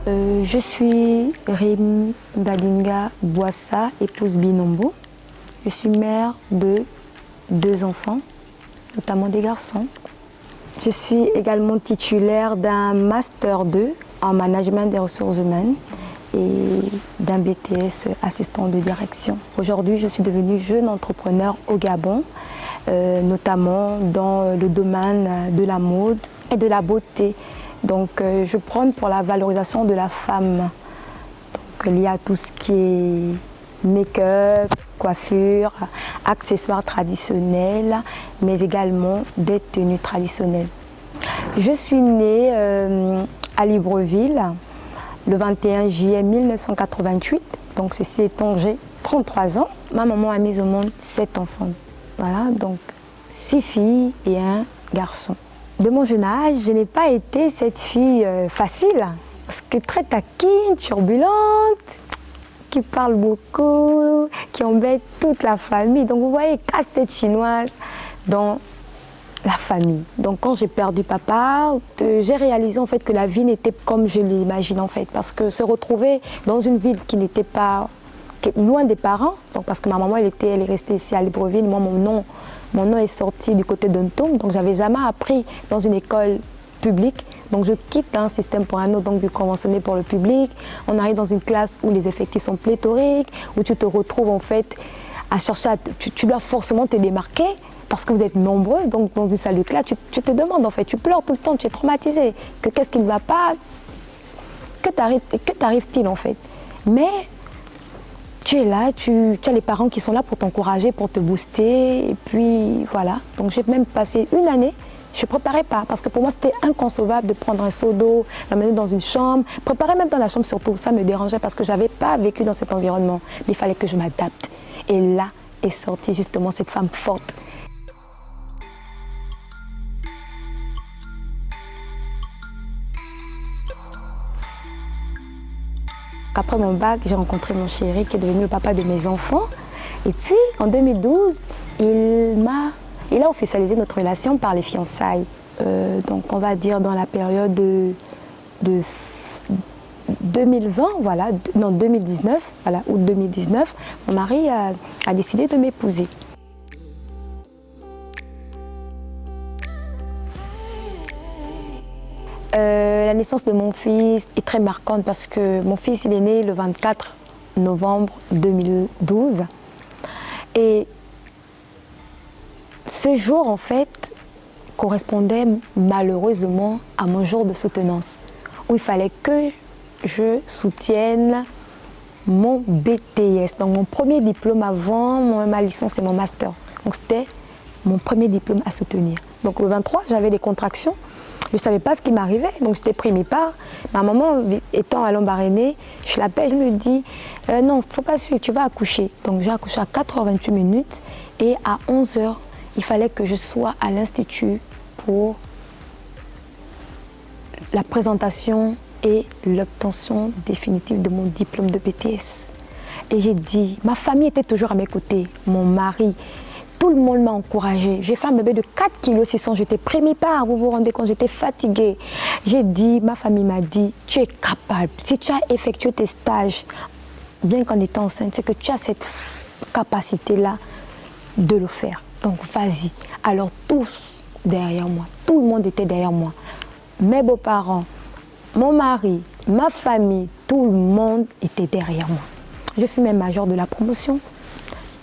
Je suis Rim Badinga Boissa, épouse Binombo. Je suis mère de 2 enfants, notamment des garçons. Je suis également titulaire d'un Master 2 en management des ressources humaines et d'un BTS assistant de direction. Aujourd'hui, je suis devenue jeune entrepreneur au Gabon, notamment dans le domaine de la mode et de la beauté. Donc, je prône pour la valorisation de la femme. Donc, il y a tout ce qui est make-up, coiffure, accessoires traditionnels, mais également des tenues traditionnelles. Je suis née à Libreville le 21 juillet 1988, donc ceci étant, j'ai 33 ans. Ma maman a mis au monde 7 enfants. Voilà, donc 6 filles et 1 garçon. De mon jeune âge, je n'ai pas été cette fille facile, parce que très taquine, turbulente, qui parle beaucoup, qui embête toute la famille. Donc vous voyez, casse-tête chinoise dans la famille. Donc quand j'ai perdu papa, j'ai réalisé en fait que la vie n'était comme je l'imaginais en fait, parce que se retrouver dans une ville qui n'était pas loin des parents, donc parce que ma maman elle est restée ici à Libreville, moi mon nom est sorti du côté d'Untum, donc j'avais jamais appris dans une école publique. Donc je quitte un système pour un autre, donc du conventionné pour le public. On arrive dans une classe où les effectifs sont pléthoriques, où tu te retrouves en fait à chercher, tu dois forcément te démarquer parce que vous êtes nombreux, donc dans une salle de classe, tu te demandes en fait, tu pleures tout le temps, tu es traumatisé, que qu'est-ce qui ne va pas, que t'arrive-t-il en fait. Mais tu es là, tu as les parents qui sont là pour t'encourager, pour te booster, et puis voilà. Donc j'ai même passé une année. Je ne préparais pas, parce que pour moi, c'était inconcevable de prendre un seau d'eau, l'amener dans une chambre, préparer même dans la chambre surtout. Ça me dérangeait parce que je n'avais pas vécu dans cet environnement. Mais il fallait que je m'adapte. Et là est sortie justement cette femme forte. Après mon bac, j'ai rencontré mon chéri qui est devenu le papa de mes enfants. Et puis, en 2012, il a officialisé notre relation par les fiançailles. Donc on va dire dans la période de 2020, voilà, non 2019, voilà, août 2019, mon mari a décidé de m'épouser. La naissance de mon fils est très marquante parce que mon fils il est né le 24 novembre 2012. Et ce jour, en fait, correspondait malheureusement à mon jour de soutenance, où il fallait que je soutienne mon BTS, donc mon premier diplôme avant ma licence et mon master. Donc c'était mon premier diplôme à soutenir. Donc le 23, j'avais des contractions, je ne savais pas ce qui m'arrivait, donc j'étais pris mes parts. Ma maman, étant à Lambaréné, je l'appelle, je me dis non, il ne faut pas suivre, tu vas accoucher. Donc j'ai accouché à 4h28 minutes et à 11h, il fallait que je sois à l'institut pour la présentation et l'obtention définitive de mon diplôme de BTS. Et j'ai dit, ma famille était toujours à mes côtés, mon mari, tout le monde m'a encouragée. J'ai fait un bébé de 4,6 kg, j'étais pris part, vous vous rendez compte, j'étais fatiguée. J'ai dit, ma famille m'a dit, tu es capable, si tu as effectué tes stages, bien qu'en étant enceinte, c'est que tu as cette capacité-là de le faire. Donc vas-y. Alors tous derrière moi, tout le monde était derrière moi. Mes beaux-parents, mon mari, ma famille, tout le monde était derrière moi. Je suis même majeure de la promotion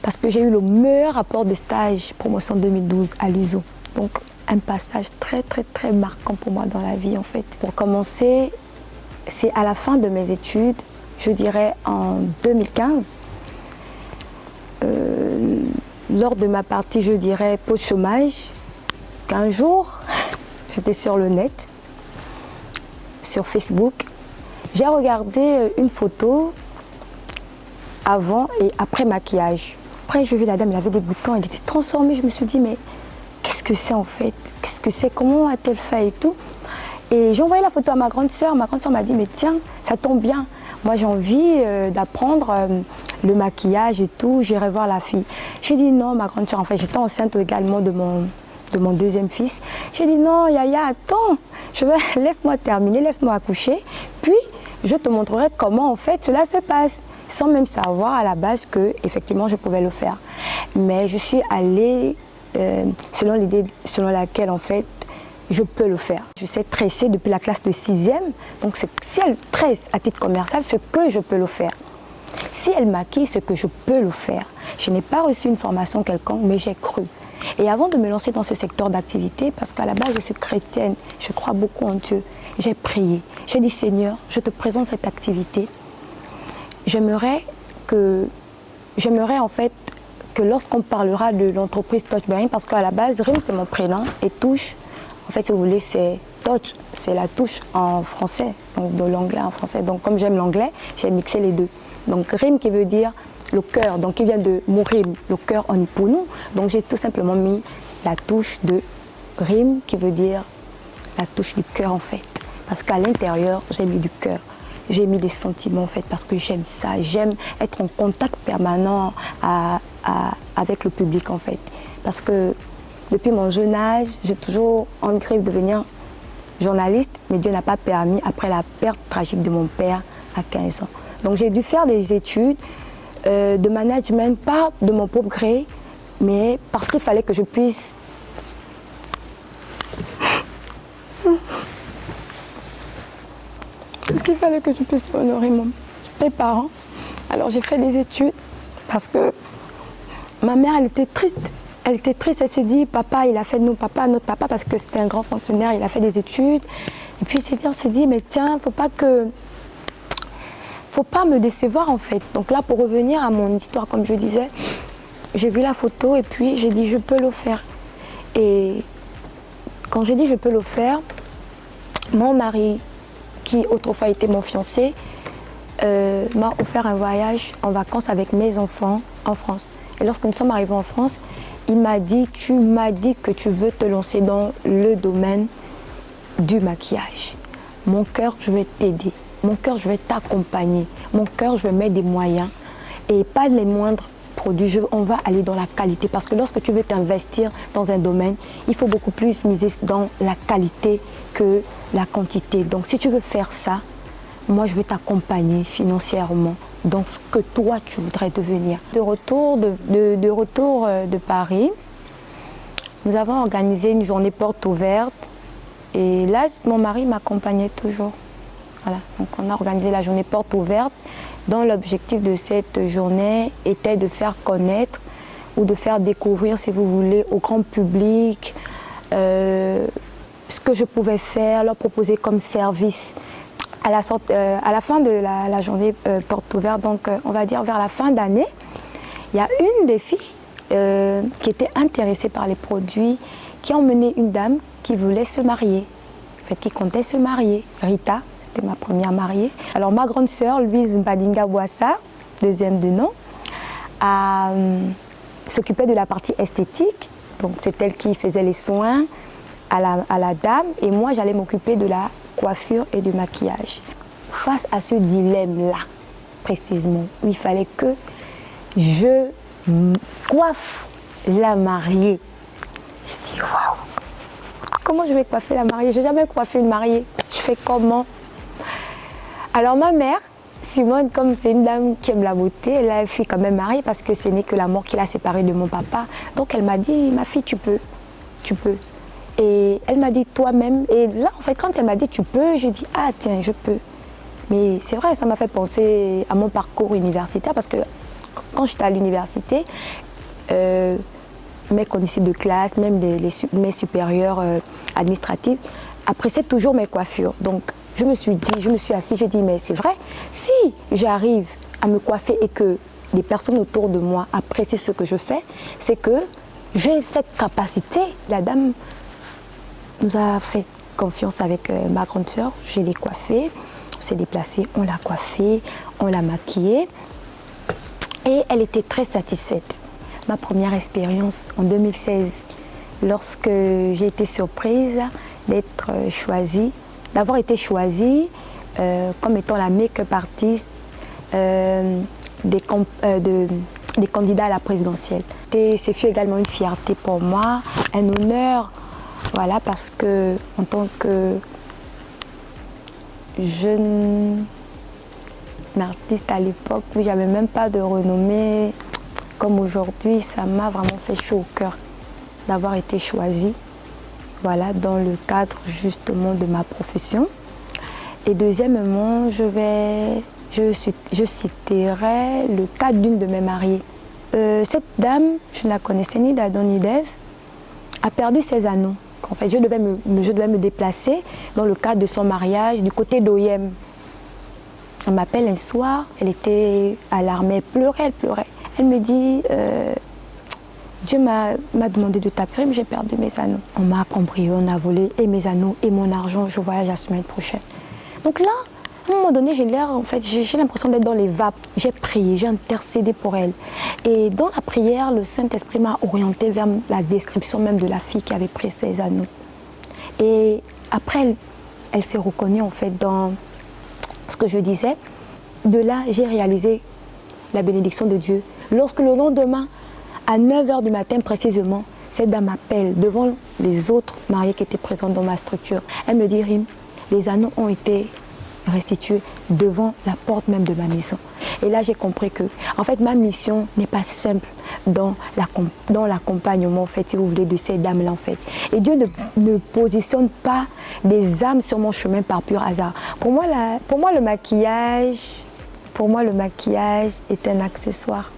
parce que j'ai eu le meilleur rapport de stage promotion 2012 à l'USO. Donc un passage très très très marquant pour moi dans la vie en fait. Pour commencer, c'est à la fin de mes études, je dirais en 2015, lors de ma partie, je dirais, pause chômage, qu'un jour, j'étais sur le net, sur Facebook, j'ai regardé une photo avant et après maquillage. Après, j'ai vu la dame, elle avait des boutons, elle était transformée. Je me suis dit, mais qu'est-ce que c'est en fait? Qu'est-ce que c'est? Comment a-t-elle fait et tout? Et j'ai envoyé la photo à ma grande sœur. Ma grande sœur m'a dit, mais tiens, ça tombe bien. Moi, j'ai envie d'apprendre le maquillage et tout. J'irai voir la fille. J'ai dit non, ma grande sœur. En fait, j'étais enceinte également de mon deuxième fils. J'ai dit non, Yaya, attends. Laisse-moi terminer, laisse-moi accoucher. Puis, je te montrerai comment en fait cela se passe, sans même savoir à la base que effectivement je pouvais le faire. Mais je suis allée selon l'idée selon laquelle en fait je peux le faire. Je sais tresser depuis la classe de 6e, donc si elle tresse à titre commercial, c'est que je peux le faire. Si elle maquille, c'est que je peux le faire. Je n'ai pas reçu une formation quelconque, mais j'ai cru. Et avant de me lancer dans ce secteur d'activité, parce qu'à la base je suis chrétienne, je crois beaucoup en Dieu, j'ai prié. J'ai dit Seigneur, je te présente cette activité. J'aimerais en fait que lorsqu'on parlera de l'entreprise Touch Bearing, parce qu'à la base Rim c'est mon prénom et Touche, en fait si vous voulez c'est Touch, c'est la touche en français, donc de l'anglais en français. Donc comme j'aime l'anglais, j'ai mixé les deux. Donc Rim qui veut dire le cœur, donc il vient de Murim, le cœur en Ipunu. Donc j'ai tout simplement mis la touche de Rim qui veut dire la touche du cœur en fait. Parce qu'à l'intérieur, j'ai mis du cœur. J'ai mis des sentiments en fait parce que j'aime ça. J'aime être en contact permanent avec le public en fait. Parce que depuis mon jeune âge, j'ai toujours envie de devenir journaliste, mais Dieu n'a pas permis après la perte tragique de mon père à 15 ans. Donc j'ai dû faire des études de management, pas de mon propre gré, mais parce qu'il fallait que je puisse honorer mes parents. Alors j'ai fait des études parce que ma mère, elle était triste. Elle était triste, elle s'est dit, papa, il a fait de nous, papa, notre papa, parce que c'était un grand fonctionnaire, il a fait des études. Et puis on s'est dit, mais tiens, faut pas me décevoir en fait. Donc là, pour revenir à mon histoire, comme je disais, j'ai vu la photo et puis j'ai dit, je peux le faire. Et quand j'ai dit, je peux le faire, mon mari, qui autrefois était mon fiancé, m'a offert un voyage en vacances avec mes enfants en France. Et lorsque nous sommes arrivés en France, il m'a dit, tu m'as dit que tu veux te lancer dans le domaine du maquillage. Mon cœur, je vais t'aider. Mon cœur, je vais t'accompagner. Mon cœur, je vais mettre des moyens. Et pas les moindres produits. On va aller dans la qualité. Parce que lorsque tu veux t'investir dans un domaine, il faut beaucoup plus miser dans la qualité que la quantité. Donc si tu veux faire ça, moi, je vais t'accompagner financièrement dans ce que toi, tu voudrais devenir. De retour de Paris, nous avons organisé une journée porte ouverte. Et là, mon mari m'accompagnait toujours. Voilà. Donc on a organisé la journée porte ouverte dont l'objectif de cette journée était de faire connaître ou de faire découvrir, si vous voulez, au grand public ce que je pouvais faire, leur proposer comme service. À la fin de la journée porte ouverte, donc on va dire vers la fin d'année, il y a une des filles qui était intéressée par les produits, qui a emmené une dame qui voulait se marier. Qui comptait se marier. Rita, c'était ma première mariée. Alors ma grande sœur, Louise Mbadinga Boissa, deuxième de nom, s'occupait de la partie esthétique. Donc c'est elle qui faisait les soins à la dame et moi j'allais m'occuper de la coiffure et du maquillage. Face à ce dilemme-là, précisément, où il fallait que je coiffe la mariée, j'ai dit waouh! Comment je vais coiffer la mariée? Je n'ai jamais coiffé une mariée. Je fais comment? Alors ma mère, Simone, comme c'est une dame qui aime la beauté, elle fut quand même mariée parce que ce n'est que la mort qui l'a séparée de mon papa. Donc elle m'a dit, ma fille, tu peux. Et elle m'a dit, toi-même. Et là, en fait, quand elle m'a dit, tu peux, j'ai dit, ah tiens, je peux. Mais c'est vrai, ça m'a fait penser à mon parcours universitaire parce que quand j'étais à l'université, mes conditions de classe, même mes supérieurs administratifs, appréciaient toujours mes coiffures. Donc, je me suis assise, j'ai dit, mais c'est vrai, si j'arrive à me coiffer et que les personnes autour de moi apprécient ce que je fais, c'est que j'ai cette capacité. La dame nous a fait confiance avec ma grande sœur, je l'ai coiffée, on s'est déplacé, on l'a coiffée, on l'a maquillée et elle était très satisfaite. Ma première expérience en 2016, lorsque j'ai été surprise d'être choisie, d'avoir été choisie comme étant la make-up artiste des candidats à la présidentielle. Ce fut également une fierté pour moi, un honneur, voilà, parce que en tant que jeune artiste à l'époque où j'avais même pas de renommée comme aujourd'hui. Ça m'a vraiment fait chaud au cœur d'avoir été choisie, voilà, dans le cadre justement de ma profession. Et deuxièmement, je citerai le cas d'une de mes mariées. Cette dame, je ne la connaissais ni d'Adam ni d'Ève, a perdu ses anneaux. En fait, je devais me déplacer dans le cadre de son mariage du côté d'Oyem. Elle m'appelle un soir, elle était alarmée, elle pleurait. Elle me dit, Dieu m'a demandé de t'appeler, mais j'ai perdu mes anneaux. On m'a cambriolé, on a volé et mes anneaux et mon argent, je voyage la semaine prochaine. Donc là, à un moment donné, j'ai l'impression d'être dans les vapes. J'ai prié, j'ai intercédé pour elle. Et dans la prière, le Saint-Esprit m'a orientée vers la description même de la fille qui avait pris ses anneaux. Et après, elle s'est reconnue en fait dans ce que je disais. De là, j'ai réalisé la bénédiction de Dieu. Lorsque le lendemain, à 9h du matin précisément, cette dame m'appelle devant les autres mariés qui étaient présents dans ma structure. Elle me dit, Rim, les anneaux ont été restitués devant la porte même de ma maison. Et là, j'ai compris que, en fait, ma mission n'est pas simple dans l'accompagnement, en fait, si vous voulez, de ces dames-là, en fait. Et Dieu ne positionne pas des âmes sur mon chemin par pur hasard. Pour moi, le maquillage est un accessoire.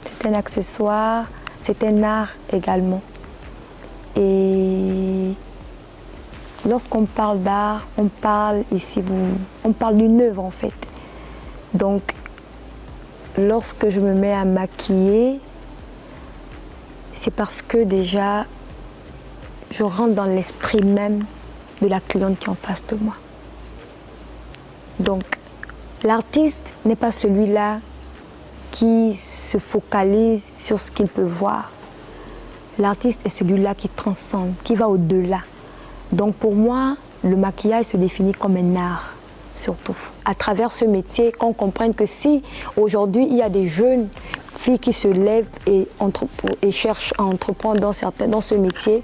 C'est un accessoire, c'est un art également. Et lorsqu'on parle d'art, on parle d'une œuvre en fait. Donc, lorsque je me mets à maquiller, c'est parce que déjà, je rentre dans l'esprit même de la cliente qui est en face de moi. Donc, l'artiste n'est pas celui-là qui se focalise sur ce qu'il peut voir. L'artiste est celui-là qui transcende, qui va au-delà. Donc pour moi, le maquillage se définit comme un art, surtout. À travers ce métier, qu'on comprenne que si aujourd'hui il y a des jeunes filles qui se lèvent et cherchent à entreprendre dans ce métier,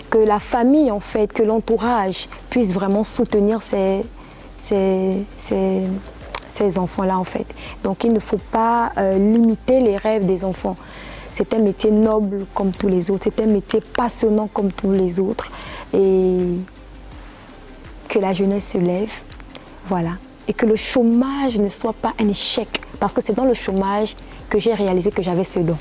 que la famille en fait, que l'entourage puisse vraiment soutenir ces enfants-là en fait. Donc il ne faut pas limiter les rêves des enfants. C'est un métier noble comme tous les autres, c'est un métier passionnant comme tous les autres. Et que la jeunesse se lève, voilà. Et que le chômage ne soit pas un échec. Parce que c'est dans le chômage que j'ai réalisé que j'avais ce don.